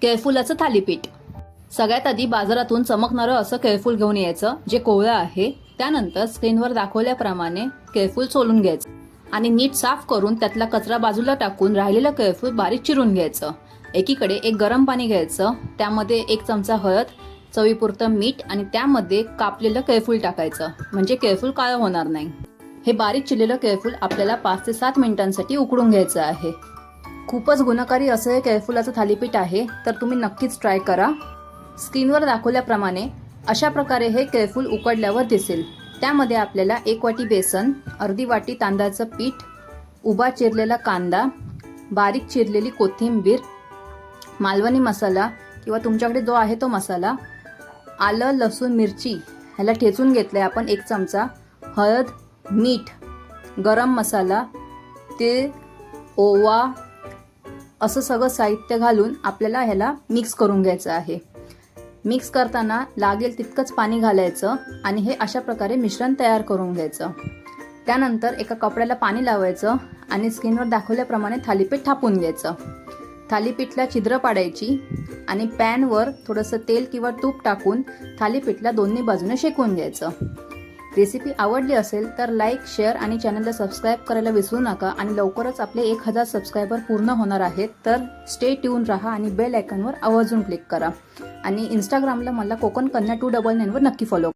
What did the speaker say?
केळफुलाचं थालीपीठ. सगळ्यात आधी बाजारातून चमकणारं असं केळफूल घेऊन यायचं जे कोवळं आहे. त्यानंतर स्क्रीनवर दाखवल्याप्रमाणे केळफूल सोलून घ्यायचं आणि नीट साफ करून त्यातला कचरा बाजूला टाकून राहिलेलं केळफूल बारीक चिरून घ्यायचं. एकीकडे एक गरम पाणी घ्यायचं, त्यामध्ये 1 चमचा हळद, चवीपुरतं मीठ आणि त्यामध्ये कापलेलं केळफूल टाकायचं, म्हणजे केळफूल काळं होणार नाही. हे बारीक चिरलेलं केळफूल आपल्याला 5 ते 7 मिनिटांसाठी उकडून घ्यायचं आहे. खूपच गुणकारी असं हे केळफुलाचं थालीपीठ आहे, तर तुम्ही नक्कीच ट्राय करा. स्क्रीनवर दाखवल्याप्रमाणे अशा प्रकारे हे केळफूल उकडल्यावर दिसेल. त्यामध्ये आपल्याला 1 वाटी बेसन, अर्धी वाटी तांदळाचं पीठ, उभा चिरलेला कांदा, बारीक चिरलेली कोथिंबीर, मालवणी मसाला किंवा तुमच्याकडे जो आहे तो मसाला, आलं लसूण मिरची ह्याला ठेचून घेतलंय आपण 1 चमचा, हळद, मीठ, गरम मसाला, तीळ, ओवा असं सगळं साहित्य घालून आपल्याला ह्याला मिक्स करून घ्यायचं आहे. मिक्स करताना लागेल तितकंच पाणी घालायचं आणि हे अशा प्रकारे मिश्रण तयार करून घ्यायचं. त्यानंतर एका कपड्याला पाणी लावायचं आणि स्क्रीनवर दाखवल्याप्रमाणे थालीपीठ थापून घ्यायचं. थालीपीठला छिद्र पाडायची आणि पॅनवर थोडंसं तेल किंवा तूप टाकून थालीपीठला दोन्ही बाजूने शेकून घ्यायचं. रेसिपी आवडली असेल तर लाईक, शेअर आणि चॅनलला सबस्क्राईब करायला विसरू नका. आणि लवकरच आपले 1000 सबस्क्रायबर पूर्ण होणार आहेत, तर स्टे ट्यून राहा आणि बेल आयकॉनवर आवर्जून क्लिक करा. आणि इंस्टाग्रामला मला कोकण कन्या 299 वर नक्की फॉलो